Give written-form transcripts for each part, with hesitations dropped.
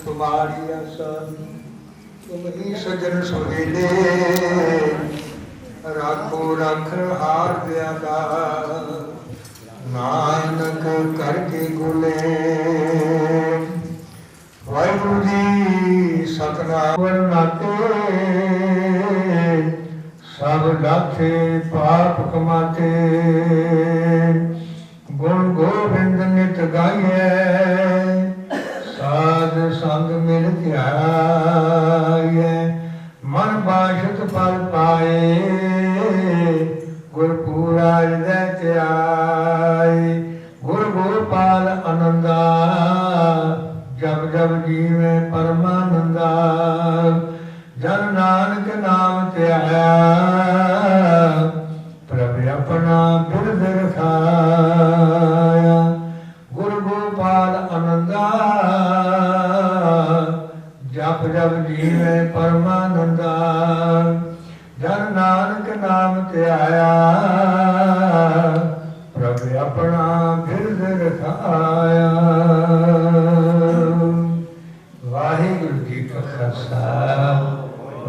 तुम्हारी आशा तुम ही सजन सुहेले राखो रख हार दियादा नानक करके गुले वाहिगुरु जी सतनाम नाते सब लाथे पाप कमाते गुण गोविंद नित गाइए साध संग मिल ध्याये मन बाशत फल पाए गुरपुरा हृदय त्याय गुरु गोपाल आनंदा जब जब जीवे परमानंदा जन नानक नाम त्याया प्रभु अपना बिरद रखाया गुरु गोपाल आनंदा जप जप जीवे परमानंदा जन नानक नाम त्याया प्रभु अपना बिरद रखाया। वाहिगुरु जी का खालसा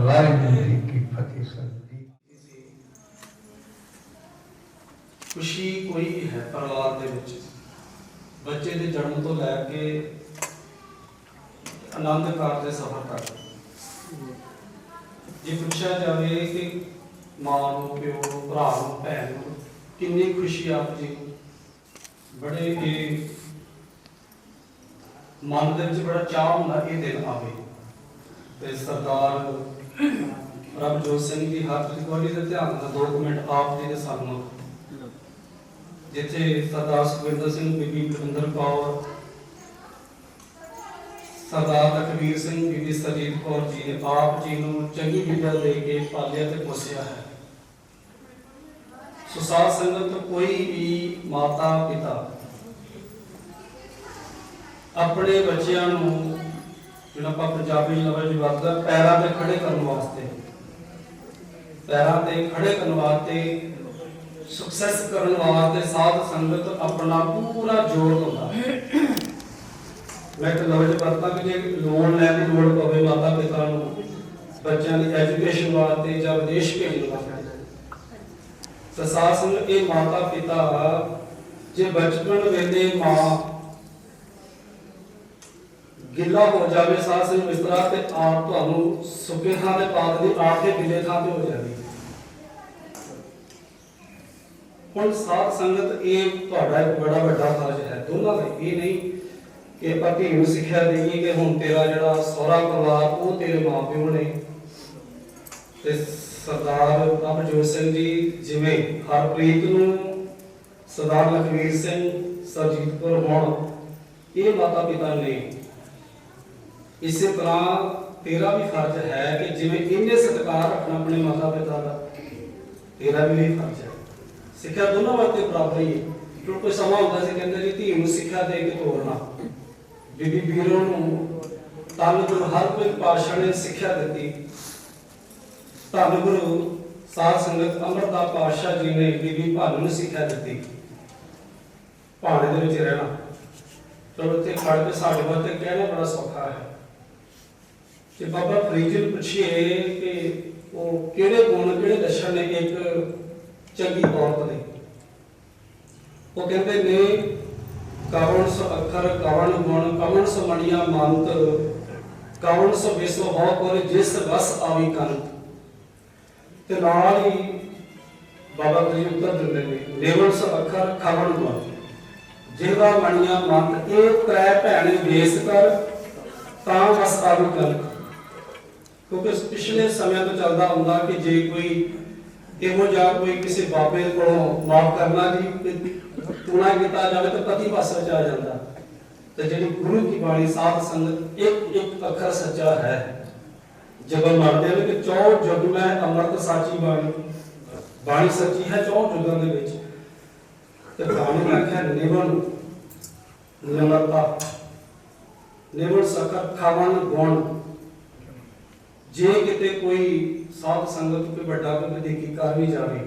वाहिगुरु जी की फतेह। खुशी कोई है परिवार ਦੇ ਵਿੱਚ ਬੱਚੇ ਦੇ ਜਨਮ ਤੋਂ ਲੈ ਕੇ ਆਨੰਦ ਕਾਰਜ ਦੇ ਸਫ਼ਰ ਤੱਕ ਜੇ ਪੁੱਛਿਆ ਜਾਵੇ ਕਿ ਮਾਂ ਨੂੰ ਪਿਓ ਭਰਾ ਨੂੰ ਭੈਣ ਨੂੰ ਕਿੰਨੀ ਖੁਸ਼ੀ ਆਪ ਜੀ ਬੜੇ ਇਹ ਮਨ ਦੇ ਵਿੱਚ ਬੜਾ ਚਾਅ ਹੁੰਦਾ ਇਹ ਦਿਨ ਆਵੇ ਤੇ ਸਰਦਾਰ ਪ੍ਰਭਜੋਤ ਸਿੰਘ ਜੀ ਹੱਥ ਰਿਕਾਰਡੀ ਦੇ ਧਿਆਨ ਨਾਲ 2 ਮਿੰਟ ਆਪ ਜੀ ਦੇ ਸਾਹਮਣੇ ਜਿੱਥੇ ਸਰਦਾਰ ਸੁਖਵਿੰਦਰ ਸਿੰਘ ਬੀਬੀ ਬਲਵਿੰਦਰ ਕੌਰ ਸਰਦਾਰ ਲਖਵੀਰ ਸਿੰਘ ਬੀਬੀ ਸਰਜੀਤ ਕੌਰ ਜੀ ਨੇ ਆਪ ਜੀ ਨੂੰ ਚੰਗੀ ਵਿਦਿਆ ਦੇ ਕੇ ਪਾਲਿਆ ਤੇ ਪੋਸਿਆ ਹੈ। ਸੋ ਸਾਧ ਸੰਗਤ ਕੋਈ ਵੀ ਮਾਤਾ ਪਿਤਾ ਆਪਣੇ ਬੱਚਿਆਂ ਨੂੰ ਜਿਹੜਾ ਆਪਾਂ ਪੰਜਾਬੀ ਲਫ਼ਜ਼ ਵਰਤਦਾ ਪੈਰਾਂ ਤੇ ਖੜੇ ਕਰਨ ਵਾਸਤੇ ਪੈਰਾਂ ਤੇ ਖੜੇ ਕਰਨ ਵਾਸਤੇ ਸਕਸੈਸ ਕਰਨ ਵਾਸਤੇ ਸਾਧ ਸੰਗਤ ਆਪਣਾ ਪੂਰਾ ਜੋਰ ਲਾਉਂਦਾ। ਮੈਂ ਇੱਕ ਲਫ਼ਜ਼ ਵਰਤਾਂ ਕਿ ਜੇ ਲੋਨ ਲੈਣ ਦੀ ਲੋੜ ਪਵੇ ਮਾਤਾ ਪਿਤਾ ਨੂੰ ਬੱਚਿਆਂ ਦੀ ਐਜੂਕੇਸ਼ਨ ਵਾਸਤੇ ਜਾਂ ਵਿਦੇਸ਼ ਭੇਜਣ ਵਾਸਤੇ ਤਾਂ ਸਾਧ ਸੰਗਤ ਇਹ ਮਾਤਾ ਪਿਤਾ ਜੇ ਬਚਪਨ ਵੇਲੇ ਮਾਂ ਗਿੱਲਾ ਹੋ ਜਾਵੇ ਸਾਧ ਸੰਗਤ ਇਸ ਤਰ੍ਹਾਂ ਤੇ ਆਪ ਤੁਹਾਨੂੰ ਸੁੱਕੇ ਥਾਂ ਤੇ ਪਾ ਦਿੰਦੀ ਆਪ ਦੇ ਗਿੱਲੇ ਥਾਂ ਤੇ ਹੋ ਜਾਵੇ। ਹੁਣ ਸਾਧ ਸੰਗਤ ਇਹ ਤੁਹਾਡਾ ਇੱਕ ਬੜਾ ਵੱਡਾ ਫਰਜ਼ ਹੈ ਦੋਨਾਂ ਦਾ। ਇਹ ਨਹੀਂ ਕਿ ਆਪਾਂ ਧੀ ਨੂੰ ਸਿੱਖਿਆ ਦੇਈਏ ਕਿ ਹੁਣ ਤੇਰਾ ਜਿਹੜਾ ਸਹੁਰਾ ਪਰਿਵਾਰ ਉਹ ਤੇਰੇ ਮਾਂ ਪਿਓ ਨੇ ਤੇ ਸਰਦਾਰ ਪ੍ਰਭਜੋਤ ਸਿੰਘ ਜੀ ਜਿਵੇਂ ਹਰਪ੍ਰੀਤ ਨੂੰ ਸਰਦਾਰ ਲਖਵੀਰ ਸਿੰਘ ਸਰਜੀਤ ਕੌਰ ਹੋਣ ਇਹ ਮਾਤਾ ਪਿਤਾ ਨੇ ਇਸੇ ਤਰ੍ਹਾਂ ਤੇਰਾ ਵੀ ਫਰਜ਼ ਹੈ ਕਿ ਜਿਵੇਂ ਇਹਨੇ ਸਤਿਕਾਰ ਰੱਖਣਾ ਆਪਣੇ ਮਾਤਾ ਪਿਤਾ ਦਾ ਤੇਰਾ ਵੀ ਇਹ ਫਰਜ਼ ਹੈ। ਸਿੱਖਿਆ ਦੋਨੋਂ ਵਾਸਤੇ ਬਰਾਬਰ ਹੀ ਹੈ। ਕਿਉਂਕਿ ਕੋਈ ਸਮਾਂ ਹੁੰਦਾ ਸੀ ਕਹਿੰਦੇ ਜੀ ਧੀ ਨੂੰ ਸਿੱਖਿਆ ਦੇ ਕੇ ਤੋਰਨਾ ਬੀਬੀ ਵੀਰੋ ਨੂੰ ਧੰਨ ਗੁਰੂ ਹਰਗੋਬਿੰਦ ਪਾਤਸ਼ਾਹ ਨੇ ਸਿੱਖਿਆ ਦਿੱਤੀ। ਧੰਨ ਗੁਰੂ ਸਾਧ ਸੰਗਤ ਅਮਰਦਾਸ ਪਾਤਸ਼ਾਹ ਜੀ ਨੇ ਬੀਬੀ ਭਾਨੂ ਨੂੰ ਸਿੱਖਿਆ ਦਿੱਤੀ ਭਾਣੇ ਦੇ ਵਿੱਚ ਰਹਿਣਾ। ਚਲੋ ਇੱਥੇ ਖੜ ਕੇ ਸਾਡੇ ਵਾਸਤੇ ਕਹਿਣਾ ਬੜਾ ਸੌਖਾ ਹੈ ਕਿ ਬਾਬਾ ਫਰੀਦ ਨੂੰ ਪੁੱਛੀਏ ਕਿ ਉਹ ਕਿਹੜੇ ਗੁਣ ਕਿਹੜੇ ਲੱਛਣ ਨੇ ਇੱਕ ਚੰਗੀ ਔਰਤ ਦੇ। ਉਹ ਕਹਿੰਦੇ ਨੇ ਕਵਣ ਸੋ ਅੱਖਰ ਕਵਣ ਗੁਣ ਕਵਣ ਸੋ ਮਣੀਆਂ ਮੰਤ ਕਵਣ ਸੋ ਵਿਸੋ ਹੋ ਕੋਲ ਜਿਸ ਵਸ ਆਵੀ ਕੰਤ। ਤੇ ਨਾਲ ਹੀ ਬਾਬਾ ਜੀ ਉੱਤਰ ਦਿੰਦੇ ਨੇ ਨੇਵਣ ਸੋ ਅੱਖਰ ਕਵਣ ਗੁਣ ਜਿਹਦਾ ਮਣੀਆਂ ਮੰਤ ਇਹ ਤ੍ਰੈ ਭੈਣੇ ਵੇਸ ਕਰ ਤਾਂ ਵਸ ਆਵੀ ਕੰਤ। ਕਿਉਂਕਿ ਪਿਛਲੇ ਸਮੇਂ ਤੋਂ ਚੱਲਦਾ ਹੁੰਦਾ ਕਿ ਜੇ ਕੋਈ ਇਹੋ ਜਿਹਾ ਕੋਈ ਕਿਸੇ ਬਾਬੇ ਕੋਲੋਂ ਮਾਫ ਕਰਨਾ ਜੀ ਟੂਣਾ ਕੀਤਾ ਜਾਵੇ ਤਾਂ ਪਤੀ ਪਾਸੇ ਚ ਆ ਜਾਂਦਾ। ਤੇ ਜਿਹੜੀ ਗੁਰੂ ਕੀ ਬਾਣੀ ਸਾਧ ਸੰਗਤ ਇੱਕ ਇੱਕ ਅੱਖਰ ਸੱਚਾ ਹੈ। ਜਦੋਂ ਮੰਨਦੇ ਨੇ ਕਿ 4 ਜੁਗ ਮੈਂ ਅੰਮ੍ਰਿਤ ਸਾਚੀ ਬਾਣੀ ਬਾਣੀ ਸੱਚੀ ਹੈ 4 ਜੁਗਾਂ ਦੇ ਵਿੱਚ ਤੇ ਬਾਣੀ ਦਾ ਆਖਿਆ ਨਿਵਣ ਨਿਮਰਤਾ ਨਿਵਣ ਸਖਰ ਖਾਵਣ ਗੁਣ। ਜੇ ਕਿਤੇ ਕੋਈ ਸਾਧ ਸੰਗਤ ਕੋਈ ਵੱਡਾ ਕੋਈ ਦੇਖੀ ਕਰ ਵੀ ਜਾਵੇ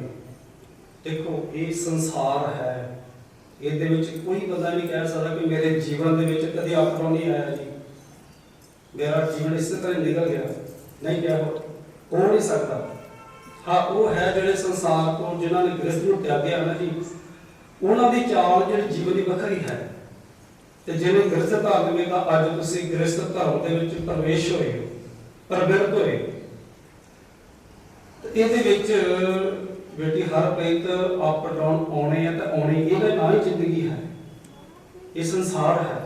ਦੇਖੋ ਇਹ ਸੰਸਾਰ ਹੈ ਇਹਦੇ ਵਿੱਚ ਕੋਈ ਬੰਦਾ ਨਹੀਂ ਕਹਿ ਸਕਦਾ ਕਿ ਮੇਰੇ ਜੀਵਨ ਦੇ ਵਿੱਚ ਕਦੇ ਆਪਣਾ ਨਹੀਂ ਆਇਆ ਜੀ। मेरा जीवन इस तरह निकल गया, नहीं क्या हो नहीं सकता। हाँ वो है ਜਿਹੜੇ ਸੰਸਾਰ ਤੋਂ ਜਿਨ੍ਹਾਂ ਨੇ ਗ੍ਰਸਥ ਨੂੰ ਤਿਆਗਿਆ ਨਾ ਜੀ, ਉਹਨਾਂ ਦੀ ਚਾਲ ਜਿਹੜੀ ਜੀਵਨ ਦੀ ਵੱਖਰੀ ਹੈ। ਤੇ ਜਿਹਨੇ ਗ੍ਰਸਥ ਧਾਰਨ ਕੀਤਾ, ਅੱਜ ਤੁਸੀਂ ਗ੍ਰਸਥ ਧਰਮ ਦੇ ਵਿੱਚ ਪ੍ਰਵੇਸ਼ ਹੋਏ ਹੋ, ਪ੍ਰਵਿਰਤ ਹੋਏ। ਤੇ ਇਹਦੇ ਵਿੱਚ ਬੇਟੀ ਹਰਪ੍ਰੀਤ ਅਪ ਡਾਊਨ ਆਉਣੇ ਆ ਤਾਂ ਆਉਣੇ, ਇਹਦਾ ਨਾ ਹੀ ਜ਼ਿੰਦਗੀ ਹੈ, ਇਹ ਸੰਸਾਰ ਹੈ।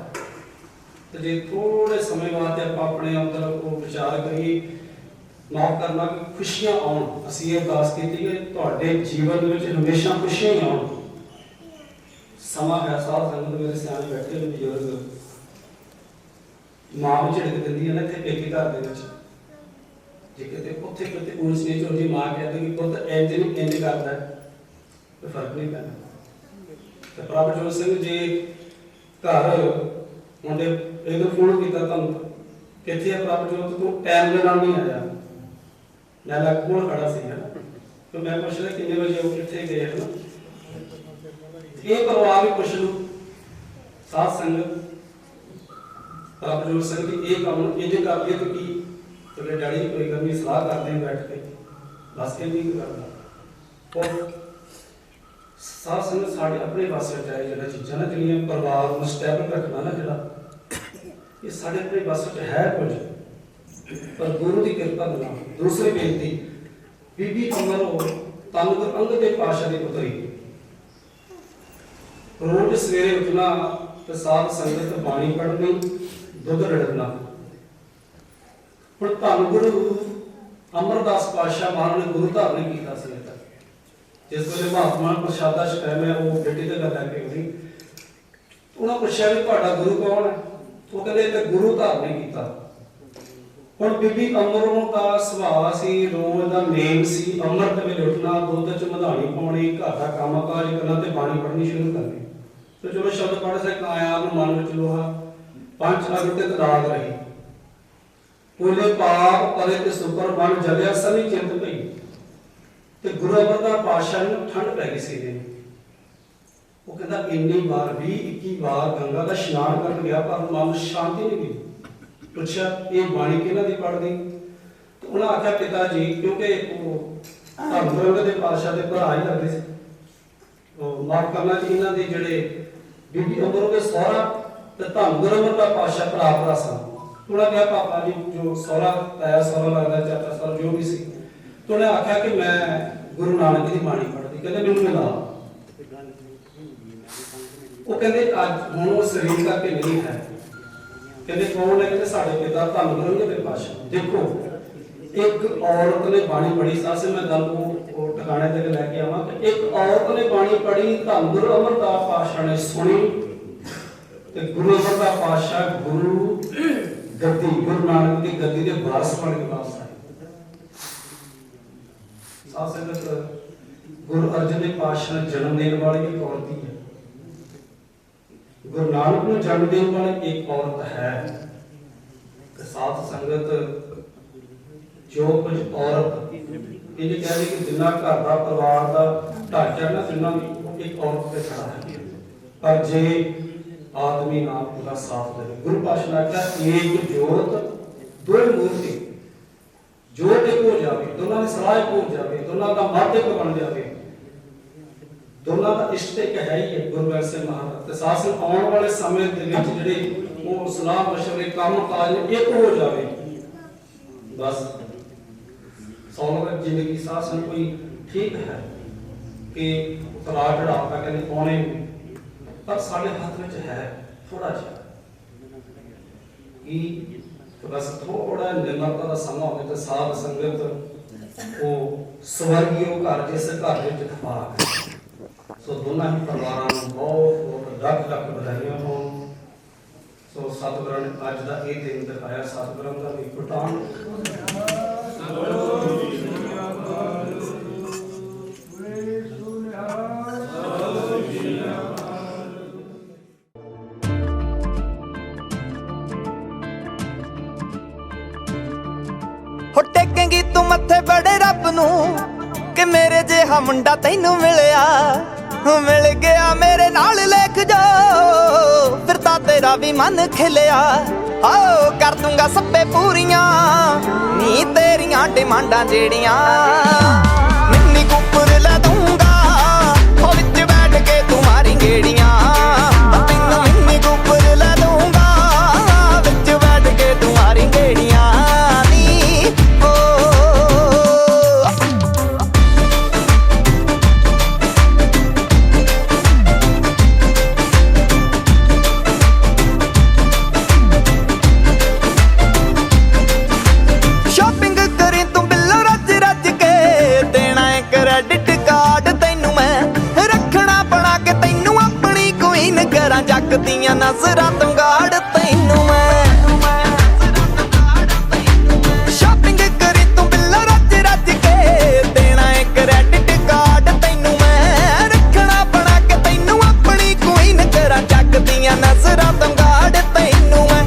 ਤੇ ਜੇ ਥੋੜੇ ਸਮੇਂ ਬਾਅਦ ਆਪਾਂ ਆਪਣੇ ਅੰਦਰ ਉਹ ਵਿਚਾਰ ਕਰੀਏ, ਮਾਫ ਕਰਨਾ ਕਿ ਖੁਸ਼ੀਆਂ ਆਉਣ। ਅਸੀਂ ਇਹ ਅਰਦਾਸ ਕੀਤੀ ਕਿ ਤੁਹਾਡੇ ਜੀਵਨ ਵਿੱਚ ਹਮੇਸ਼ਾ ਖੁਸ਼ੀਆਂ ਹੀ ਆਉਣ। ਸਮਾਂ ਹੈ ਸਾਧ ਸੰਗਤ, ਮੇਰੇ ਸਿਆਣੇ ਬੈਠੇ ਨੇ ਬਜ਼ੁਰਗ, ਮਾਂ ਵੀ ਝਿੜਕ ਦਿੰਦੀ ਹੈ ਨਾ ਇੱਥੇ ਪੇਕੇ ਘਰ ਦੇ ਵਿੱਚ, ਜੇ ਕਿਤੇ ਉੱਥੇ ਕਿਤੇ ਪੁਲਿਸ ਨੇ ਚੋਰੀ ਮਾਂ ਕਹਿੰਦੀ ਕਿ ਪੁੱਤ ਇੰਜ ਨਹੀਂ ਇੰਜ ਕਰਦਾ, ਕੋਈ ਫਰਕ ਨਹੀਂ ਪੈਂਦਾ। ਤੇ ਪ੍ਰਭਜੋਤ ਸਿੰਘ ਜੀ ਘਰ ਮੁੰਡੇ ਇਹਨੂੰ ਫੋਨ ਕੀਤਾ, ਤੁਹਾਨੂੰ ਕਿੱਥੇ ਆ ਪ੍ਰਭਜੋਤ, ਤੂੰ ਟਾਈਮ ਦੇ ਨਾਲ ਨਹੀਂ ਆਇਆ। ਮੈਂ ਲੱਗ ਕੋਲ ਖੜਾ ਸੀ ਨਾ, ਤੇ ਮੈਂ ਪੁੱਛਦਾ ਕਿੰਨੇ ਵਜੇ ਉਹ ਕਿੱਥੇ ਗਏ ਹਨ। ਇਹ ਪਰਿਵਾਰ ਵੀ ਪੁੱਛ ਲੂ ਸਾਧ ਸੰਗਤ, ਪ੍ਰਭਜੋਤ ਸਿੰਘ ਜੀ ਇਹ ਕੰਮ ਇੰਜ ਕਰ ਲਈਏ ਤਾਂ ਕੀ, ਤੇ ਡੈਡੀ ਕੋਈ ਗੱਲ ਨਹੀਂ, ਸਲਾਹ ਕਰਦੇ ਹਾਂ ਬੈਠ ਕੇ, ਬਸ ਇਹ ਨਹੀਂ ਕਰਦਾ। ਉਹ ਸਾਧ ਸੰਗਤ ਸਾਡੇ ਆਪਣੇ ਵਾਸਤੇ ਚਾਹੇ ਜਿਹੜਾ ਚੀਜ਼ਾਂ ਨਾ ਜਿਹੜੀਆਂ ਪਰਿਵਾਰ ਨੂੰ ਸਟੇਬਲ ਰੱਖਣਾ ਨਾ, ਜਿਹੜਾ ਇਹ ਸਾਡੇ ਆਪਣੇ ਬਸ ਵਿੱਚ ਹੈ ਕੁਝ, ਪਰ ਗੁਰੂ ਦੀ ਕਿਰਪਾ ਨਾਲ। ਦੂਸਰੀ ਬੇਨਤੀ, ਬੀਬੀ ਅਮਰੋ ਤਨ ਗੁਰ ਅੰਗਦ ਦੇਵ ਪਾਤਸ਼ਾਹ ਦੀ ਪੁੱਤਰੀ, ਰੋਜ਼ ਸਵੇਰੇ ਉੱਠਣਾ ਤੇ ਸਾਧ ਸੰਗਤ ਬਾਣੀ ਪੜ੍ਹਨੀ, ਦੁੱਧ ਰੜਕਣਾ। ਹੁਣ ਧੰਨ ਗੁਰੂ ਅਮਰਦਾਸ ਪਾਤਸ਼ਾਹ ਮਹਾਰਾਜ ਨੇ ਗੁਰੂ ਧਾਰਨ ਕੀਤਾ ਸੀ। ਜਿਸ ਵੇਲੇ ਮਹਾਤਮਾ ਪ੍ਰਸ਼ਾਦਾ ਛਕਾਇਆ, ਮੈਂ ਉਹ ਬੇਟੀ ਤੇ ਗੱਲ ਲੈ ਕੇ ਆਈ, ਉਹਨਾਂ ਪੁੱਛਿਆ ਵੀ ਤੁਹਾਡਾ ਗੁਰੂ ਕੌਣ ਹੈ? ਉਹ ਕਹਿੰਦੇ ਤੇ ਗੁਰੂ ਧਾਰਨ ਕੀਤਾ। ਹੁਣ ਬੀਬੀ ਅਮਰੋਂ ਦਾ ਸੁਭਾਅ ਸੀ, ਰੋਜ਼ ਦਾ ਨੇਮ ਸੀ, ਅੰਮ੍ਰਿਤ ਵੇਲੇ ਉੱਠਣਾ, ਦੁੱਧ ਚ ਮਧਾਣੀ ਪਾਉਣੀ, ਘਰ ਦਾ ਕੰਮ ਕਾਜ ਕਰਨਾ ਤੇ ਬਾਣੀ ਪੜ੍ਹਨੀ ਸ਼ੁਰੂ ਕਰਨੀ। ਤੇ ਜਦੋਂ ਸ਼ਬਦ ਪੜ੍ਹ ਸਕ ਆਇਆ ਨੂੰ ਮਨ ਵਿੱਚ ਲੋਹਾ, ਪੰਜ ਅਗਰ ਤੇ ਤਦਾਗ ਰਹੀ, ਉਹਨੇ ਪਾਪ ਕਰੇ ਤੇ ਸੁਪਰ ਬਣ ਜਲਿਆ, ਸਨੀ ਚਿੰਤ ਪਈ। ਤੇ ਗੁਰੂ ਅਮਰਦਾਸ ਪਾਤਸ਼ਾਹ ਨੂੰ ਠੰਡ ਪੈ ਗਈ ਸੀ ਨੇ। ਉਹ ਕਹਿੰਦਾ ਇੰਨੀ ਵਾਰ 20-21 ਵਾਰ ਗੰਗਾ ਦਾ ਇਸ਼ਨਾਨ ਕਰਨ ਗਿਆ, ਪਰ ਮਨ ਨੂੰ ਸ਼ਾਂਤੀ ਨਹੀਂ ਮਿਲੀ। ਪੁੱਛਿਆ ਇਹ ਬਾਣੀ ਕਿਹਨਾਂ ਦੀ ਪੜ੍ਹਦੀ? ਤੇ ਉਹਨਾਂ ਆਖਿਆ ਪਿਤਾ ਜੀ, ਕਿਉਂਕਿ ਉਹ ਧੰਨ ਗੁਰੂ ਅੰਗਦ ਦੇਵ ਪਾਤਸ਼ਾਹ ਦੇ ਭਰਾ ਹੀ ਲੱਗਦੇ ਸੀ। ਉਹ ਮਾਫ ਕਰਨਾ ਜੀ, ਇਹਨਾਂ ਦੇ ਜਿਹੜੇ ਬੀਬੀ ਅਮਰੋ ਦੇ ਸਹੁਰਾ ਤੇ ਧੰਨ ਗੁਰੂ ਅਮਰਦਾਸ ਪਾਤਸ਼ਾਹ ਭਰਾ ਸਨ। ਉਹਨਾਂ ਕਿਹਾ ਪਾਪਾ ਜੀ, ਜੋ ਸਹੁਰਾ ਤਾਇਆ ਸਹੁਰਾ ਲੱਗਦਾ, ਚਾਚਾ ਸਹੁਰਾ ਜੋ ਵੀ ਸੀ, ਤੇ ਉਹਨੇ ਆਖਿਆ ਕਿ ਮੈਂ ਗੁਰੂ ਨਾਨਕ ਦੀ ਬਾਣੀ ਪੜ੍ਹਦੀ। ਕਹਿੰਦੇ ਮੈਨੂੰ ਮਿਲਾ। ਉਹ ਕਹਿੰਦੇ ਅੱਜ ਹੁਣ ਉਹ ਸਰੀਰ ਕਰਕੇ ਨਹੀਂ ਹੈ। ਕਹਿੰਦੇ ਕੌਣ ਹੈ? ਕਹਿੰਦੇ ਸਾਡੇ ਪਿਤਾ ਧੰਨ ਗੁਰੂ ਅੰਗਦ ਦੇਵ ਪਾਤਸ਼ਾਹ। ਦੇਖੋ ਇੱਕ ਔਰਤ ਨੇ ਬਾਣੀ ਪੜ੍ਹੀ, ਸਾਸੇ ਮੈਂ ਗੱਲ ਉਹ ਟਿਕਾਣੇ ਤੇ ਲੈ ਕੇ ਆਵਾਂ ਕਿ ਇੱਕ ਔਰਤ ਨੇ ਬਾਣੀ ਪੜ੍ਹੀ, ਧੰਨ ਗੁਰੂ ਅਮਰਦਾਸ ਪਾਤਸ਼ਾਹ ਨੇ ਸੁਣੀ, ਤੇ ਗੁਰੂ ਅਮਰਦਾਸ ਪਾਤਸ਼ਾਹ ਗੁਰੂ ਗੱਦੀ, ਗੁਰੂ ਨਾਨਕ ਦੀ ਗੱਦੀ ਦੇ ਵਾਰਸ ਬਣ ਕੇ ਵਾਪਸ ਆਏ। ਸਾਧ ਸੰਗਤ, ਗੁਰੂ ਅਰਜਨ ਦੇਵ ਪਾਤਸ਼ਾਹ ਨੇ ਜਨਮ ਦੇਣ ਵਾਲੀ ਇੱਕ ਔਰਤ ਹੀ ਹੈ। ਗੁਰੂ ਨਾਨਕ ਨੂੰ ਜਨਮ ਦੇਣ ਵਾਲੀ ਇੱਕ ਔਰਤ ਹੈ। ਤੇ ਸਾਧ ਸੰਗਤ, ਜੋ ਕੁਝ ਔਰਤ ਇਹ ਕਹਿੰਦੇ ਕਿ ਜਿੰਨਾ ਘਰ ਦਾ ਪਰਿਵਾਰ ਦਾ ਢਾਂਚਾ ਨਾ, ਜਿੰਨਾ ਵੀ ਇੱਕ ਔਰਤ ਤੇ ਖੜਾ ਹੈ। ਪਰ ਜੇ ਆਦਮੀ ਨਾਲ ਪੂਰਾ ਸਾਥ ਦੇਵੇ, ਗੁਰੂ ਪਾਤਸ਼ਾਹ ਨੇ ਕਿਹਾ ਏਕ ਜੋਤ ਦੋ ਮੂਰਤੀ, ਜੋਤ ਇੱਕ ਹੋ ਜਾਵੇ, ਦੋਨਾਂ ਦੀ ਸਲਾਹ ਇੱਕ ਹੋ ਜਾਵੇ, ਦੋਨਾਂ ਦਾ ਮੱਧ ਇੱਕ ਬਣ ਜਾਵੇ, ਦੋਨਾਂ ਦਾ ਇਸ਼ਟ ਇੱਕ ਹੈ ਹੀ ਹੈ। ਗੁਰੂ ਗ੍ਰੰਥ ਸਾਹਿਬ ਮਹਾਰਾਜ ਤੇ ਸਾਧ ਸੰਗਤ ਆਉਣ ਵਾਲੇ ਸਮੇਂ ਦੇ ਵਿੱਚ ਜਿਹੜੇ ਉਹ ਸਲਾਹ ਮਸ਼ਵਰੇ ਕੰਮ ਕਾਜ ਇੱਕ ਹੋ ਜਾਵੇ, ਬਸ ਸੌਲਵ ਜ਼ਿੰਦਗੀ। ਸਾਧ ਸੰਗਤ ਕੋਈ ਠੀਕ ਹੈ ਕਿ ਉਤਰਾ ਚੜਾਅ ਤਾਂ ਕਹਿੰਦੇ ਪਾਉਣੇ, ਪਰ ਸਾਡੇ ਹੱਥ ਵਿੱਚ ਹੈ ਥੋੜਾ ਜਿਹਾ ਕਿ ਬਸ ਥੋੜਾ ਨਿਮਰਤਾ ਦਾ ਸਮਾਂ ਹੋਵੇ ਤੇ ਸਾਧ ਸੰਗਤ ਉਹ ਸਵਰਗੀ ਘਰ, ਜਿਸ ਘਰ ਵਿੱਚ ਖਪਾਕ ਹੈ। ਸੋ ਦੋਨਾਂ ਹੀ ਪਰਿਵਾਰਾਂ ਨੂੰ ਬਹੁਤ ਲੱਖ ਲੱਖ ਵਧਾਈਆਂ ਹੋਣ। ਸੋ ਸਤਿਗੁਰਾਂ ਨੇ ਅੱਜ ਦਾ ਇਹ ਦਿਨ ਦਿਖਾਇਆ, ਸਤਿਗੁਰਾਂ ਦਾ ਵੀ ਪ੍ਰਤਾਪ। ਹੋ ਟੇਕੇਂਗੀ ਤੂੰ ਮੱਥੇ ਬੜੇ ਰੱਬ ਨੂੰ ਕਿ ਮੇਰੇ ਜਿਹਾ ਮੁੰਡਾ ਤੈਨੂੰ ਮਿਲਿਆ। मिल गया मेरे नाल लेख जो फिर ता तेरा भी मन खिलिया आओ कर दूंगा सब्बे पूरियां नी तेरियां डिमांडां जेड़ियां मिन्नी कुपर ला दूंगा ओ विच बैठ के तुम्हारी गेड़ियां तैनू मिन्नी कुपर ला दूंगा विच बैठ के तुम्हारी गेड़ियां नी ओ शॉपिंग करी तू बिल्लो रज रज के देना है क्रेडिट कार्ड तैनू मैं रखना बना के तैनू अपनी क्वीन करा जग दियां नजरां तो गाड़ तैनू मैं शॉपिंग करी तू बिल्लो रज रज के देना है क्रेडिट कार्ड तैनू मैं रखना बना के तैनू अपनी क्वीन करा जग दियां नजरां तो गाड़ तैनू मैं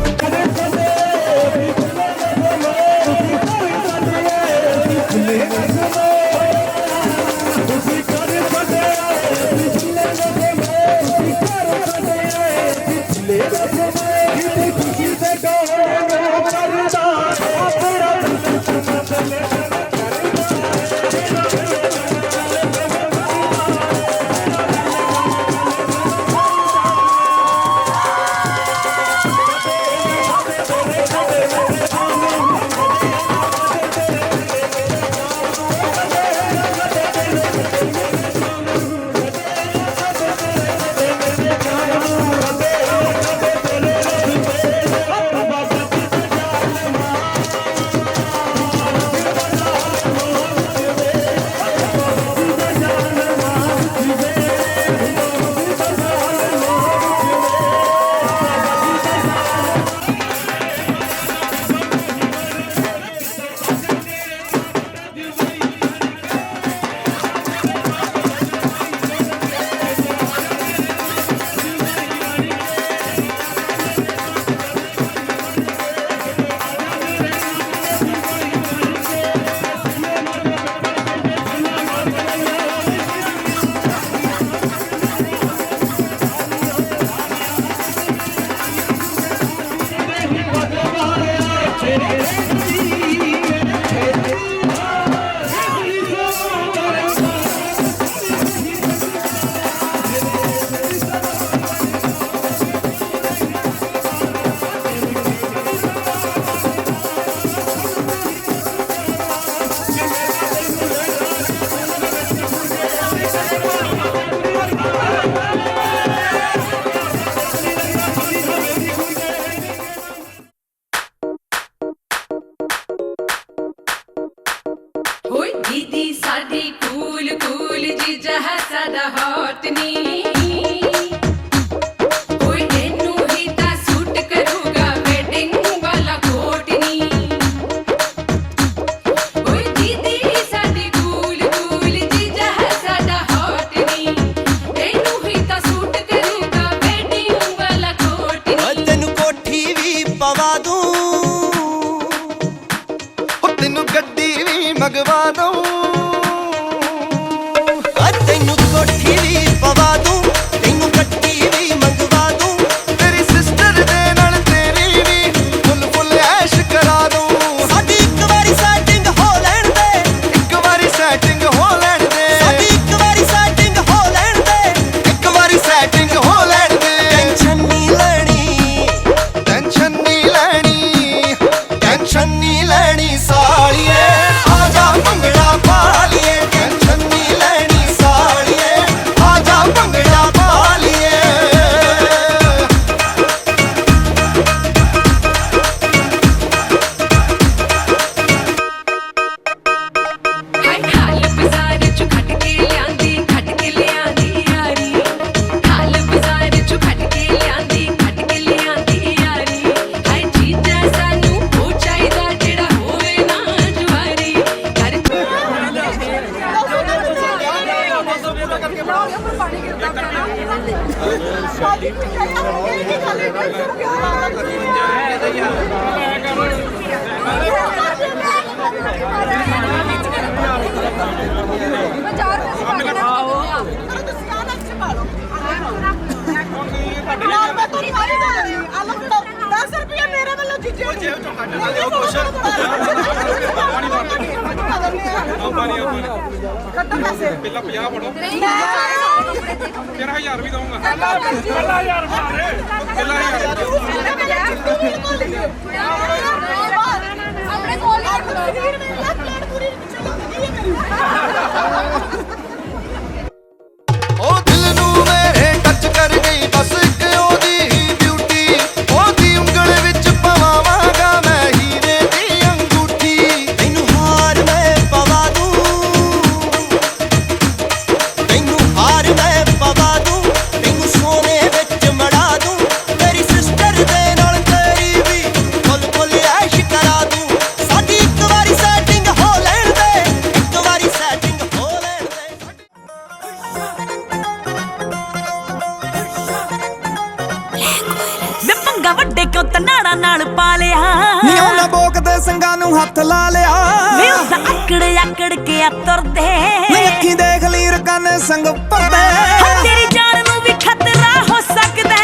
होय दीदी साडी कूल कूल जीजा है साडा हॉट नी होय एनू ही ता सूट करूगा वेडिंग वाला कोट नी होय दीदी साडी कूल कूल जीजा है साडा हॉट नी एनू ही ता सूट करूगा वेडिंग वाला कोट नी तेनू कोठी भी पवा दूं तेनू गड्डी भी मंगवा दूं तेनू कोठी भी पवा दूं तेनू गड्डी भी मंगवा दूं तेरी सिस्टर दे नाल तेरी भी फुल फुल ऐश करा दूं साडी एक वारी सेटिंग हो लैण दे एक वारी सेटिंग हो लैण दे साडी एक वारी सेटिंग हो लैण दे एक वारी सेटिंग हो लैण दे टेंशन नहीं लेनी टेंशन नहीं लेनी टेंशन नहीं लेनी सालिए आजा भंगड़ा पा लिए टेंशन नहीं लेनी सालिए आजा भंगड़ा पा लिए हाय हाल बाजार चो खट के लियांदी यारी हाल बाजार चो खट के लियांदी यारी हाय जीजा सानू हो चाहिदा जेड़ा होवे ना जुआरी कर बाजार में ਪਹਿਲਾਂ 50 ਫੜੋ ਤੇਰਾ 1000 ਵੀ ਦਊਂਗਾ ਪਹਿਲਾਂ 1000 ਮਾਰੇ ਪਹਿਲਾਂ 1000 ਆਪਣੇ ਕੋਲ ਪਲੇਟ ਪੂਰੀ ਉਹ ਦਿਲ ਨੂੰ ਮੇਰੇ ਟੱਚ ਕਰ ਗਈ ਬਸ ਇੱਕ ਉਹਦੀ ਬਿਊਟੀ ਉਹਦੀ ਉਂਗਲ ਵਿੱਚ ਪਵਾਵਾਂਗਾ ਮੈਂ ਹੀਰੇ ਦੀ ਅੰਗੂਠੀ ਤੈਨੂੰ ਹਾਰ ਮੈਂ ਪਵਾ ਦੂੰ ਤੈਨੂੰ ਹਾਰ ਮੈਂ ਪਵਾ ਦੂੰ ਤੈਨੂੰ ਸੋਨੇ ਵਿੱਚ ਮੜਾ ਦੂੰ ਤੇਰੀ ਸਿਸਟਰ ਦੇ ਨਾਲ ਤੇਰੀ ਵੀ ਫੁੱਲ ਫੁੱਲ ਐਸ਼ ਕਰਾ ਦੂੰ ਸਾਡੀ ਇੱਕ ਵਾਰੀ ਸੈਟਿੰਗ ਹੋ ਲੈਣ ਦੇ ਇੱਕ ਵਾਰੀ ਸੈਟਿੰਗ ਹੋ ਲੈਣ ਦੇ ਵੇ ਪੰਗਾ ਵੱਡੇ ਕਿਉਂ ਤਨਾੜਾ ਨਾਲ ਪਾ ਲਿਆ ਨੀ ਉਹਨਾਂ ਬੋਕ ਦੇ ਸੰਗਾਂ ਨੂੰ ਹੱਥ ਲਾ ਲਿਆ ਵੇ ਉਸ ਆਕੜ ਆਕੜ ਕੇ ਆ ਤੁਰਦੇ ਨੀ ਅੱਖੀ ਦੇਖ ਲੀਰ ਕੰਨ ਸੰਗ ਪਰਦੇ ਹਾਂ ਤੇਰੀ ਜਾਨ ਨੂੰ ਵੀ ਖਤਰਾ ਹੋ ਸਕਦਾ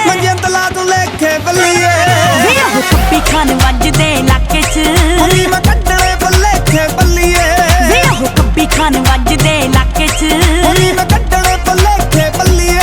ਮੰਜੇ ਤਲਾ ਤੂੰ ਲੇਖੇ ਬੱਲੀਏ ਵੇ ਉਹ ਕੱਪੀ ਖਾਨ ਵੱਜਦੇ ਇਲਾਕੇ 'ਚ ਉਨੀ ਮੈਂ ਕੱਢਣੇ ਬੱਲੇਖੇ ਬੱਲੀਏ ਵੇ ਉਹ ਕੱਪੀ ਖਾਨ ਵੱਜਦੇ ਇਲਾਕੇ 'ਚ ਉਨੀ ਮੈਂ ਕੱਢਣੇ ਬੱਲੇਖੇ ਬੱਲੀਏ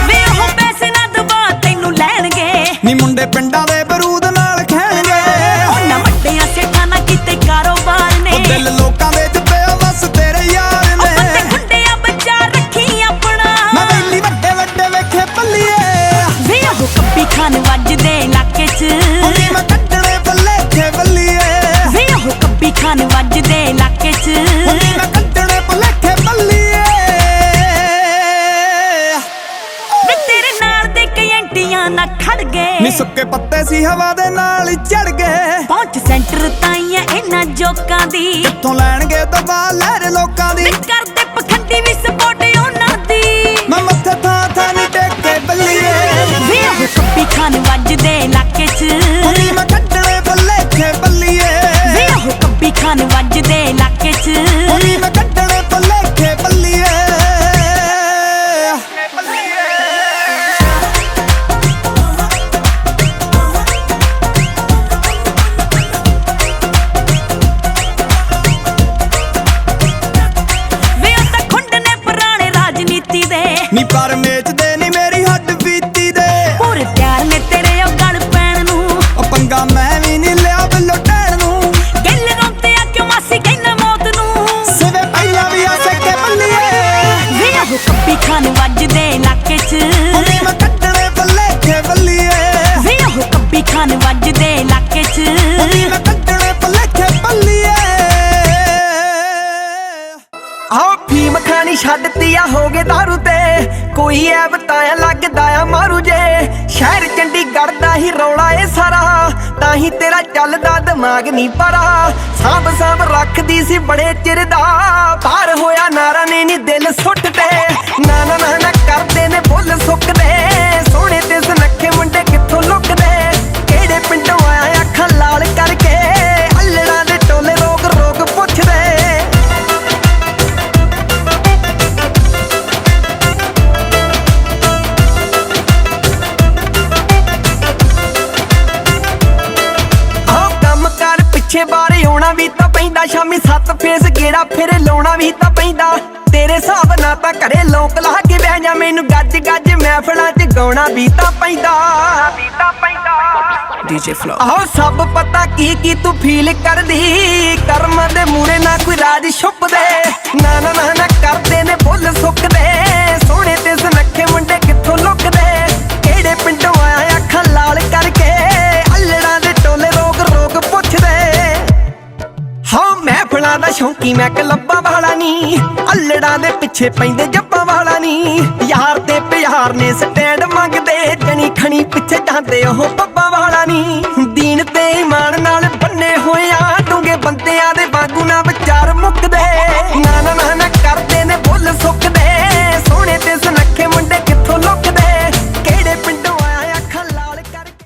ਵੇ ਉਹ ਪੈਸੇ ਨਾ ਦਬਾ ਤੈਨੂੰ ਲੈਣਗੇ ਨੀ ਮੁੰਡੇ ਪਿੰਡਾਂ ਦੇ ਬਰੂਦ ਨਾਲ ਖੈਣਗੇ ਉਹਨਾਂ ਵੱਡਿਆਂ ਸੇਠਾਂ ਨਾਲ ਕੀਤੇ ਕਾਰੋਬਾਰ ਨੇ ਉਹ ਦਿਲ ਲੋਕਾਂ ਦੇ ਚ ਪਿਆ ਬਸ ਤੇਰੇ ਯਾਰ ਉਹ ਬੰਦੇ ਨੇ ਖੁੰਡਿਆਂ ਬੱਚਾ ਰੱਖੀ ਆਪਣਾ ਮੈਂ ਵੇਲੀ ਵੱਡੇ ਵੱਡੇ ਵੇਖੇ ਬੱਲੀਏ ਵੇ ਉਹ ਕੱਪੀ ਖਾਨ ਵੱਜਦੇ ਇਲਾਕੇ 'ਚ ਉਨੀ ਮੈਂ ਕੱਢਣੇ ਬੱਲੇਖੇ ਬੱਲੀਏ ਵੇ ਉਹ ਕੱਪੀ ਖਾਨ ਵੱਜਦੇ ਇਲਾਕੇ 'ਚ ਉਨੀ ਮੈਂ ਕੱਢਣੇ ਬੱਲੇਖੇ ਬੱਲੀਏ ਵੇ ਤੇਰੇ ਨਾਲ ਦੇ ਕੈਂਟੀਆਂ ਨਾ ਖੜ ਗਏ ਨੀ ਸੁੱਕੇ ਪੱਤੇ ਸੀ ਹਵਾ ਦੇ ਨਾਲ ਚੜ ਗਏ ਪਹੁੰਚ ਸੈਂਟਰ ਤਾਈਂ ਐ ਇਹਨਾਂ ਜੋਕਾਂ ਦੀ ਕਿੱਥੋਂ ਲੈਣਗੇ ਦਬਾ ਲਹਿਰ ਲੋਕਾਂ ਦੀ ਵੇ ਕਰਦੇ ਪਖੰਡੀ ਵੀ ਸਪੋਰਟ ਉਹਨਾਂ ਦੀ ਮੈਂ ਮੱਥੇ ਥਾਂ ਥਾਂ ਨੀ ਟੇਕੇ ਬੱਲੀਏ ਵੇ ਉਹ ਕੱਪੀ ਖਾਨ ਵੱਜਦੇ ਇਲਾਕੇ 'ਚ ਉਨੀ ਮੈਂ ਕੱਢਣੇ ਬੱਲੇਖੇ ਬੱਲੀਏ ਵੇ ਉਹ ਕੱਪੀ ਖਾਨ ਵੱਜਦੇ ਇਲਾਕੇ 'ਚ ਉਨੀ ਮੈਂ ਕੱਢਣੇ ਬੱਲੇਖੇ ਬੱਲੀਏ ਵੇ ਉਹ ਤਾਂ ਖੁੰਡ ਨੇ ਪੁਰਾਣੇ ਰਾਜਨੀਤੀ ਦੇ ਨੀ ਪਰ ਮੇਚਦੇ ਨੀ ਮੇਰੀ ਹੱਡ ਬੀਤੀ ਦੇ ਪੂਰੇ ਪਿਆਰ ਨੇ ਤੇਰੇ ਉਹ ਗਲ ਪੈਣ ਨੂੰ ਉਹ ਪੰਗਾ ਮੈਂ ਵੀ ਨੀ ਲਿਆ ਬਿੱਲੋ ਟੈਣ ਨੂੰ ਗਿੱਲ ਰੋਂਦੇ ਆ ਕਿਉਂ ਮਾਸੀ ਕਹਿਣਾ ਮੌਤ ਨੂੰ ਸਿਵੇ ਪਹਿਲਾਂ ਵੀ ਆ ਸਕੇ ਬੱਲੀਏ ਵੇ ਉਹ ਕੱਪੀ ਖਾਨ ਵੱਜਦੇ ਇਲਾਕੇ 'ਚ ਉਨੀ ਮੈਂ ਕੱਢਣੇ ਬੱਲੇਖੇ ਬੱਲੀਏ ਵੇ ਉਹ ਕੱਪੀ ਖਾਨ ਵੱਜਦੇ ਇਲਾਕੇ 'ਚ ਉਨੀ ਮੈਂ ਕੱਢਣੇ ਬੱਲੇਖੇ ਬੱਲੀਏ ਆਹ ਫੀਮ ਖਾਣੀ ਛੱਡਤੀ ਆ ਹੋ ਗਏ ਦਾਰੂ ਤੇ ਕੋਈ ਐਬ ਤਾਇਆ ਲੱਗਦਾ ਆ ਮਾਰੂ ਜੇ ਸ਼ਹਿਰ ਚੰਡੀਗੜ੍ਹ ਦਾ ਹੀ ਰੌਲਾ ਏ ਸਾਰਾ ਤਾਂ ਹੀ ਤੇਰਾ ਚੱਲਦਾ ਦਿਮਾਗ ਨਹੀਂ ਪਰਾ ਸਾਂਭ ਸਾਂਭ ਰੱਖਦੀ ਸੀ ਬੜੇ ਚਿਰ ਦਾ ਪਾਰ ਹੋਇਆ ਨਾਰਾ ਨੇ ਨੀ ਦਿਲ ਸੁੱਟ ਤੇ ਨਾ ਨਾ ਨਾ ਨਾ ਕਰਦੇ ਨੇ ਬੁੱਲ ਸੁੱਕਦੇ ਸੋਹਣੇ ਤੇ ਸੁਨੱਖੇ ਮੁੰਡੇ ਕਿੱਥੋਂ ਲੁਕਦੇ ਕਿਹੜੇ ਪਿੰਡੋਂ ਆਇਆ ਅੱਖਾਂ ਲਾਲ ਕਰਕੇ ਅੱਲੜਾਂ ਦੇ ਟੋਲੇ ਰੋਕ ਰੋਕ ਪੁੱਛਦੇ ਪਿੱਛੇ ਬਾਰੇ ਆਉਣਾ ਵੀ ਤਾਂ ਪੈਂਦਾ ਸ਼ਾਮੀ 7 ਫੇਸ ਗੇੜਾ ਫਿਰ ਲਾਉਣਾ ਵੀ ਤਾਂ ਪੈਂਦਾ ਤੇਰੇ ਹਿਸਾਬ ਨਾਲ ਤਾਂ ਘਰੇ ਲੋਕ ਲਾ ਕੇ ਬਹਿ ਜਾ ਮੈਨੂੰ ਗੱਜ ਗੱਜ ਮਹਿਫਲਾਂ 'ਚ ਗਾਉਣਾ ਵੀ ਤਾਂ ਪੈਂਦਾ ਡੀਜੇ ਫਲੋ ਆਹੋ ਸਭ ਪਤਾ ਕੀ ਤੂੰ ਫੀਲ ਕਰਦੀ ਕਰਮ ਦੇ ਮੂਰੇ ਨਾ ਕੋਈ ਰਾਜ ਛੁਪਦੇ ਨਾ ਨਾ ਨਾ ਨਾ ਕਰਦੇ ਨੇ ਬੁੱਲ ਸੁੱਕਦੇ ਸੋਹਣੇ ਤੇ ਸੁਨੱਖੇ ਮੁੰਡੇ ਕਿੱਥੋਂ ਲੁਕਦੇ ਕਿਹੜੇ ਪਿੰਡੋਂ ਆਇਆ ਅੱਖਾਂ ਲਾਲ ਕਰਕੇ ਅੱਲੜਾਂ ਦੇ ਟੋਲੇ ਰੋਕ ਰੋਕ ਪੁੱਛਦੇ ਹਾਂ ਮਹਿਫਲਾਂ ਦਾ ਸ਼ੌਂਕੀ ਮੈਂ ਕਲੱਬਾਂ ਵਾਲਾ ਨੀ ਅੱਲੜਾਂ ਦੇ ਪਿੱਛੇ ਪੈਂਦੇ ਜੱਬਾਂ ਵਾਲਾ ਨੀ ਯਾਰ ਤੇ ਪਿਆਰ ਨੇ ਸਟੈਂਡ ਮੰਗਦੇ ਜਣੀ ਖਣੀ ਪਿੱਛੇ ਜਾਂਦੇ ਉਹ ਬੱਬਾਂ ਵਾਲਾ ਨੀ ਦੀਨ ਤੇ ਇਮਾਨ ਨਾਲ ਬੰਨੇ ਹੋਇਆ ਡੂੰਗੇ ਬੰਦਿਆਂ ਦੇ ਵਾਂਗੂ ਨਾ ਵਿਚਾਰ ਮੁੱਕਦੇ ਨਾ ਨਾ ਨਾ ਨਾ ਕਰਦੇ ਨੇ ਬੁੱਲ ਸੁੱਕਦੇ ਸੋਹਣੇ ਤੇ ਸੁਨੱਖੇ ਮੁੰਡੇ ਕਿੱਥੋਂ ਲੁਕਦੇ ਕਿਹੜੇ ਪਿੰਡੋਂ ਆਇਆ ਅੱਖਾਂ ਲਾਲ ਕਰਕੇ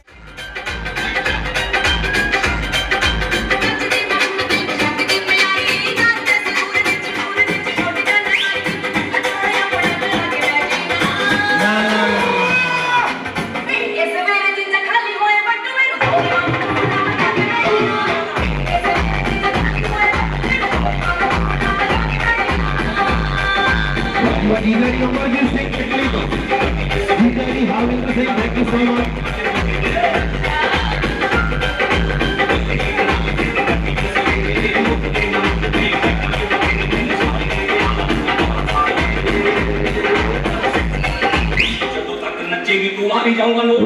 नचेगी तू वहां भी जाऊंगा लोग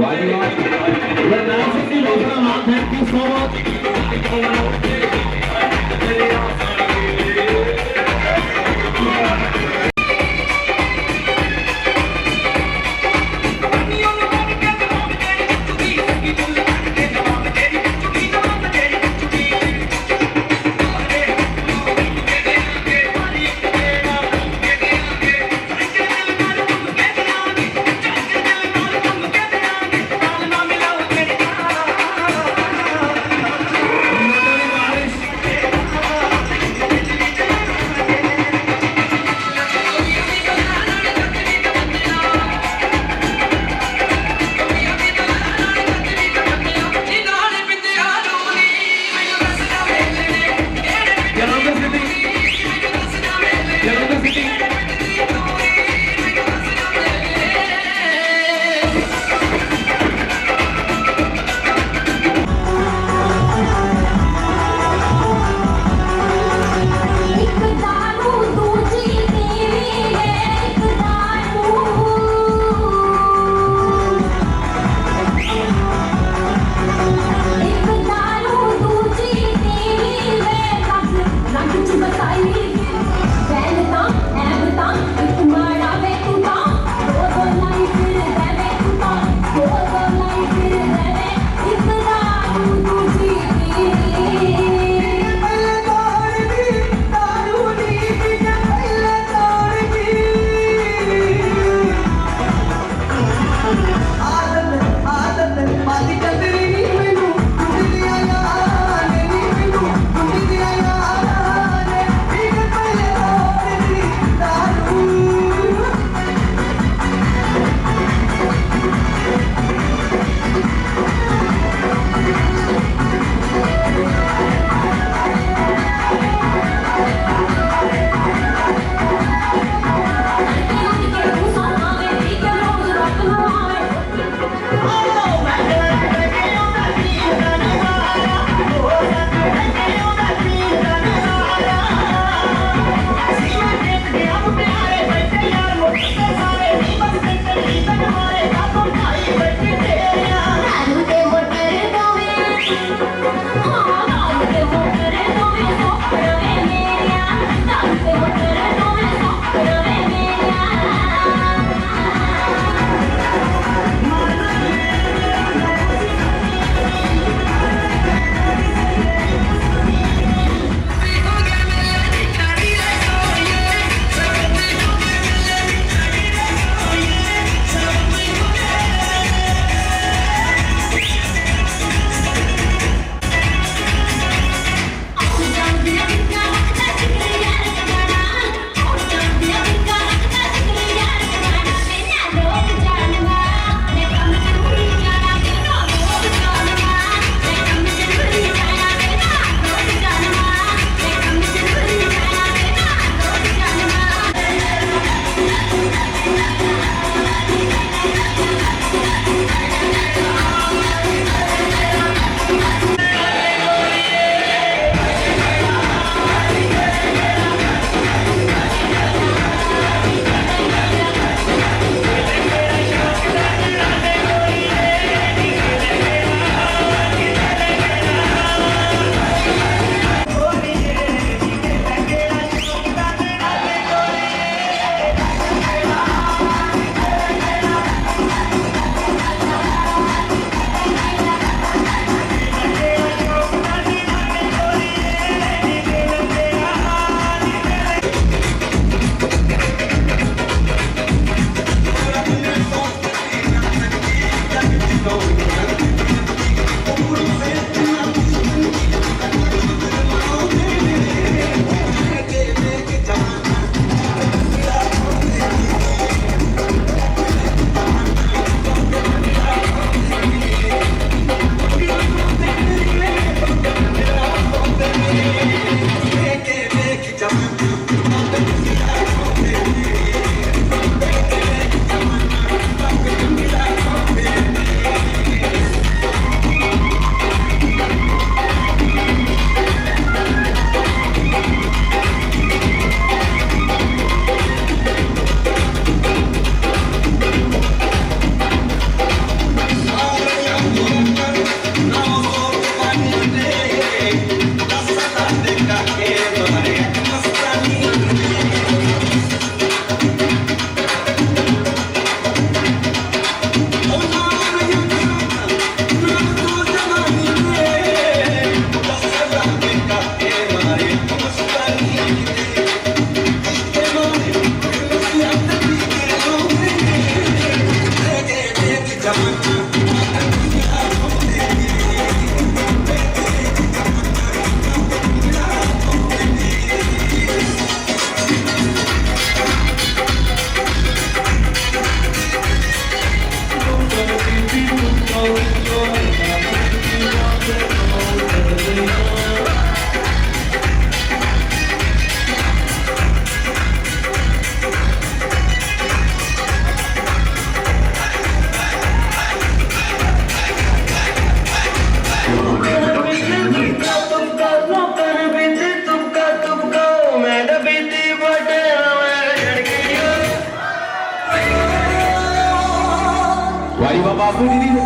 बापू जी की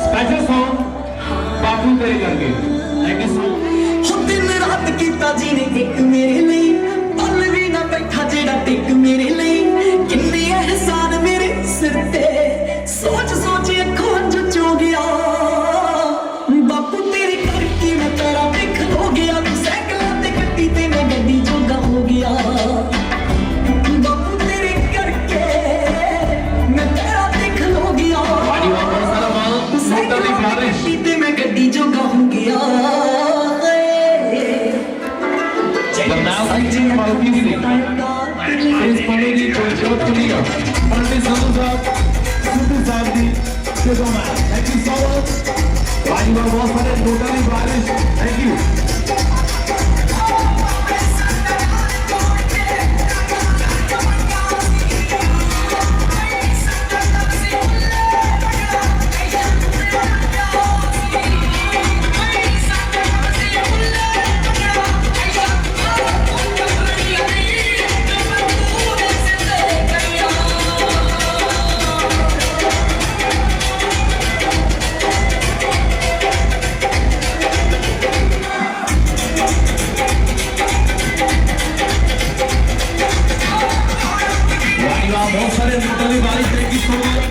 स्पेशल सॉन्ग बापू तेरे करके। Thank you so much. हो दिन रात कीता जी ने एक मेरे लिए, पल भी ना बैठा जेड़ा टिक मेरे लिए। किन्ने एहसान मेरे सिर ते, सोच सोच अखों अंज चो गया। बापू तेरे करके मैं तेरा देख हो गया, तू साइकिलां ते गड्डी ते मैं गड्डी जोगा हो गया। बापू तेरे करके मैं तेरा देख हो गया, तू साइकिलां ते गड्डी ते मैं गड्डी जोगा हो गया। Now featuring Maruti Ji is comedy Pulchot Puliya Pandit Sanusab Sidhu Sabdi Sidhu Man. Thank you so much. Why you are both for it totally Barish. Thank you. बहुत सारे टोटली बारिश। Thank you so much.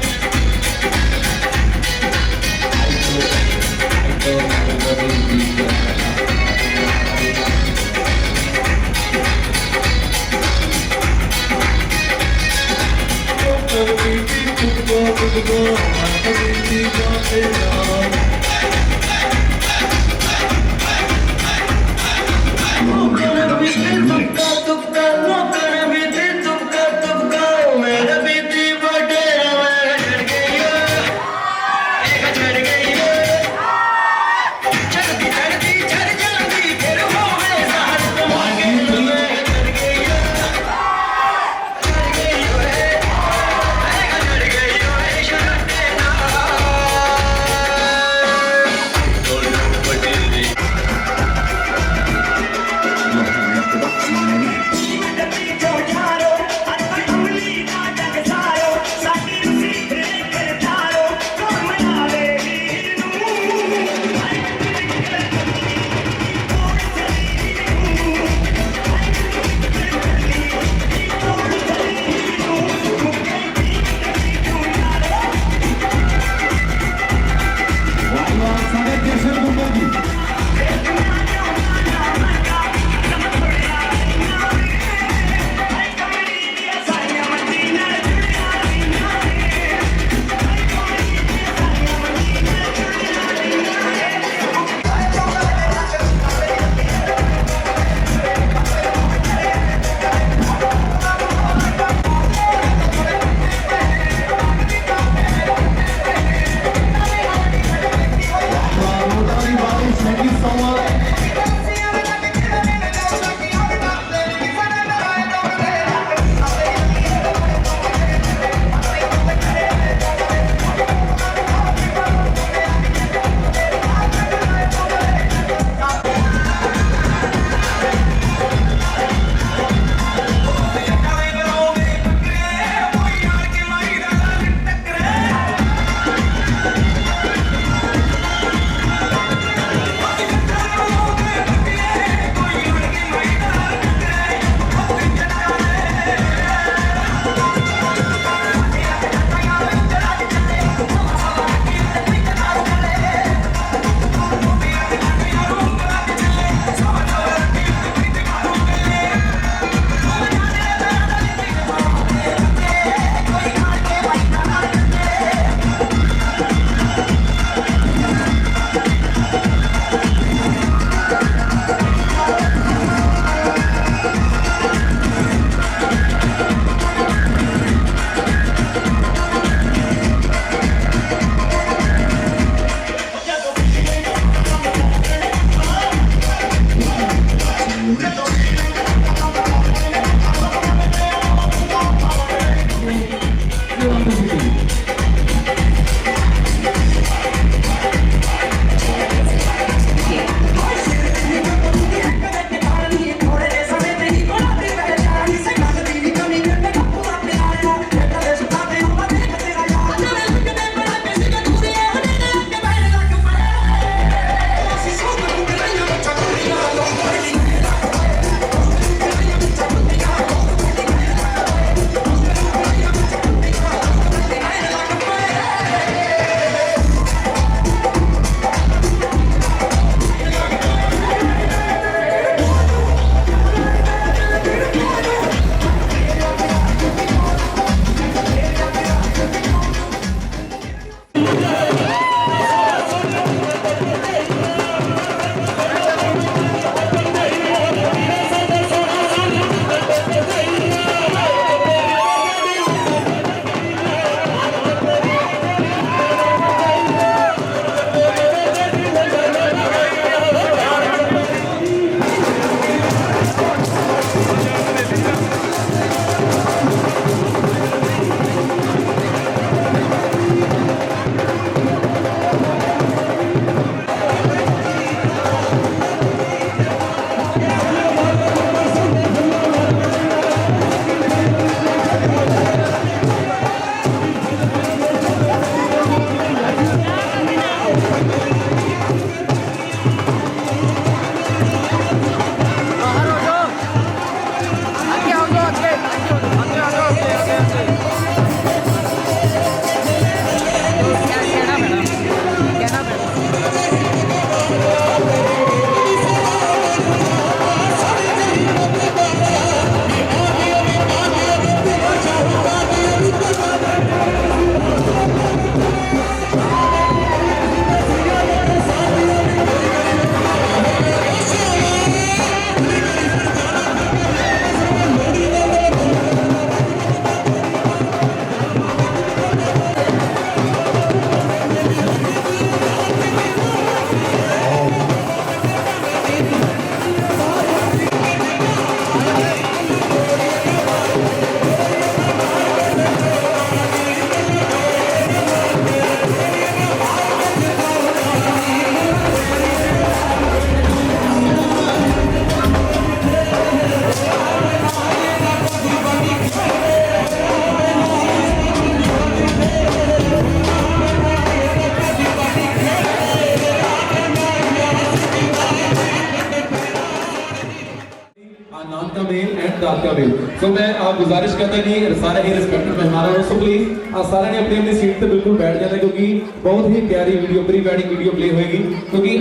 का male and रात का mail. सो मैं गुजारिश करता कि सारे ही रिस्पेक्टेड मेहमान हो, सो प्लीज सारे ने अपनी अपनी सीट पे बिल्कुल बैठ जाना, क्योंकि बहुत ही प्यारी video, pre wedding video play होएगी। क्योंकि ये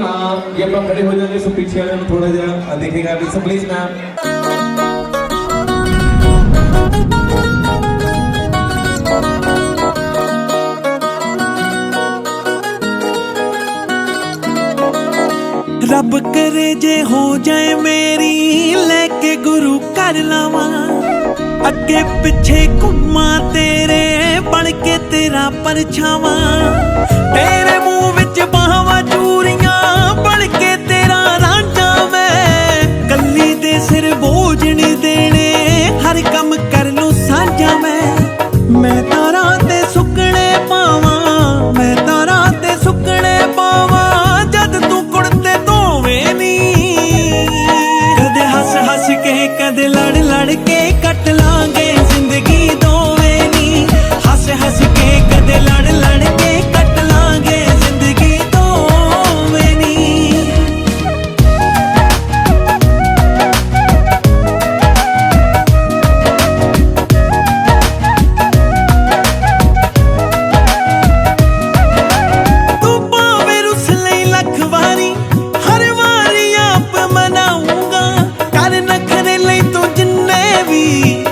आप खड़े हो जाएंगे, सो पीछे वाले में थोड़ा जरा देखेगा। So please ma'am. रब करे जे हो जाए मेरी, लेके गुरु कर लावा, अगे पिछे घुमा तेरे, बन के तेरा परछावा, तेरे मुंह विच बाहां चूरियां, बन के तेरा रांझा मैं, कली दे सिर बोझ नहीं देने, हर कम कर लूं साझा मैं तारा ते सुकने पावा, मैं तारा ते सुकने पावा, जद तू कुड़ते धोवे नी, कदे हस हस के कदे लड़ लड़ के कट लांगे जिंदगी दोवे नी, हस हस के कदे लड़ लड़ के कट लांगे जिंदगी दोवे नी।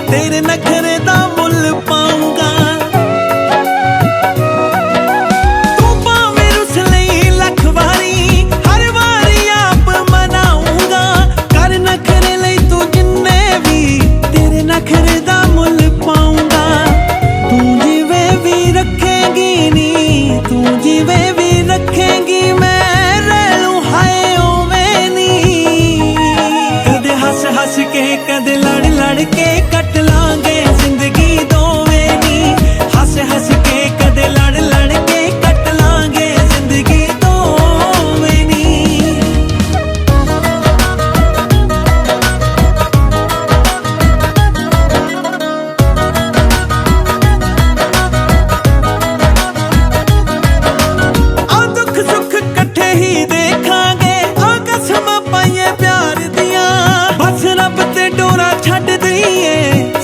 तेरे नखरे दा मुल पाऊंगा, तू भावें रुस लई लख वारी, हर वारी आप मनाऊंगा, कर नखरे लई तू जिन्ने भी, तेरे नखरे दा मुल पाऊंगा, तू जिवे भी रखेगी नी, तू जिवे भी रखेगी, मैं रह लूं हाय ओवें नी, कदे हस हस के कदे लड़ लड़ के कट लांगे जिंदगी दोवे नी, हस हस के कदे लड़ लड़ के कट लांगे जिंदगी दोवे नी। आ दुख सुख कट्ठे ही देखांगे, आ कसम पाइए प्यार दियां, बस रब ते डोरा छड्ड दईए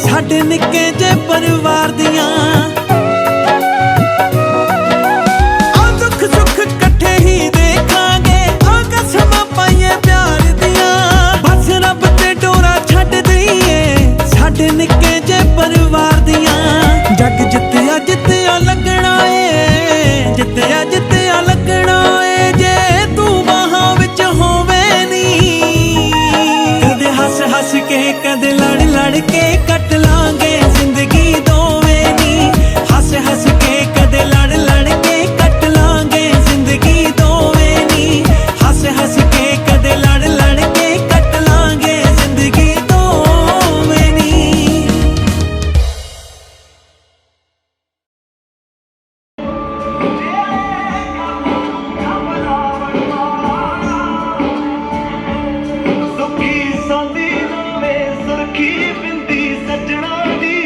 साडे निक्के जे परिवार दियां, आ दुख सुख कट्ठे ही देखांगे, आ कसम पाइए प्यार दियां, बस रब ते डोरा छड्ड दईए साडे निक्के जे परिवार दियां, जग जित्तिया जित्तिया लगना ए, जित्तिया जित्तिया लगना ए, जे तू बाहां विच होवे नी, कदे हस हस के कदे लड़ लड़ के कट लांगे जिंदगी दोवे नी, हस हस के कदे लड़ लड़ के कट लांगे जिंदगी दोवे नी, हस हस के कदे लड़ लड़ के कट लांगे जिंदगी दोवे नी। सुखी सांदी नवे सुरखी बिंदी सजना दी,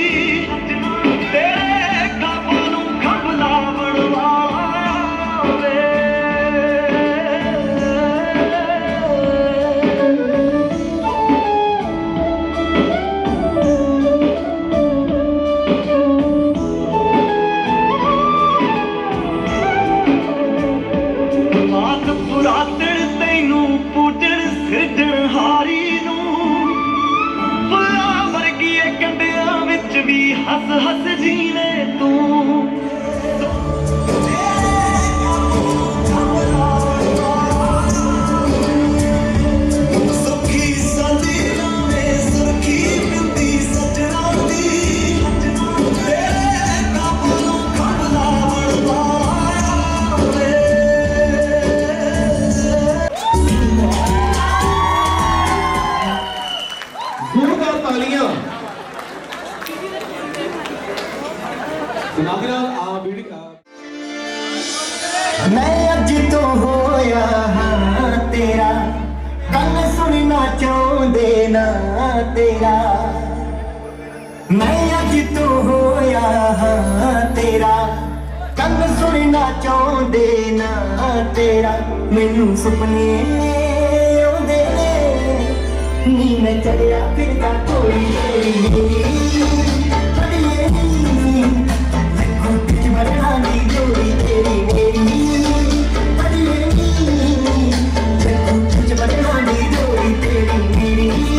तेरे काबू नूं खंभला बनवावे, मात पुरातन तैनू पूजन सिरजन हारी नूं, फुल्लां वर्गीए कंडियां विच भी हस हस जीने तूं, सुखी सांदी नवे सुरखी बिंदी सजना दी, तेरे काबू नूं खंभला बनवावे। जोरदार तालियां। मैं अज तो होया हाँ तेरा, कल सुनना चाहते ना तेरा, मैं अज तो होया हाँ तेरा, कल सुनना चाहते ना तेरा, मैनू सुपने आउंदे ने नी मैं चढ़िया फिरदा कोई तेरी अड़िए लगू किच बढ़ना दी जोड़ी तेरी मेरी अड़िए लगू किच बढ़ना दी जोड़ी तेरी मेरी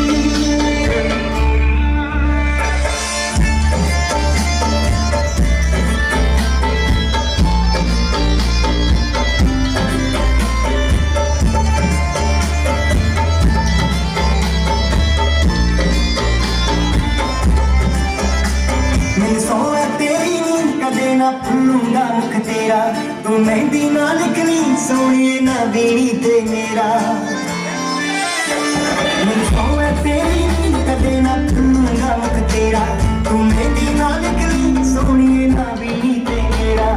ना भूलूंगा मुख तेरा तू मेहंदी ना लिखनी सोनिए ना बीनी ते मेरा मैं तेरी कदे ना भूलूंगा मुख तेरा तू मेहंदी ना लिखनी सोनिए ना बीनी ते मेरा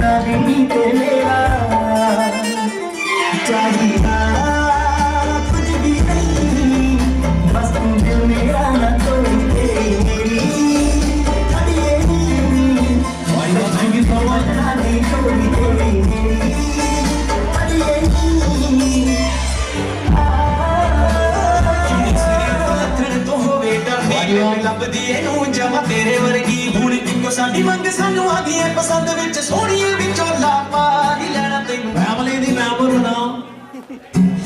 ना बीनी ते मेरा चाहिए कुछ भी नहीं बस तू दिल मेरा ना तोड़ी तेरी मेरी Thank you so much. ਲੱਭਦੀ ਇਹਨੂੰ ਜਮਾ ਤੇਰੇ ਵਰਗੀ ਹੁਣ ਇੱਕੋ ਸਾਡੀ ਮੰਗ ਸਾਨੂੰ ਆਦੀ ਹੈ ਪਸੰਦ ਵਿੱਚ ਸੋਹਣੀਏ ਵਿੱਚੋਂ ਲਾਪਾ ਨਹੀਂ ਲੈਣਾ ਤੈਨੂੰ Family ਦੀ ਮੈਂਬਰ ਬਣਾਓ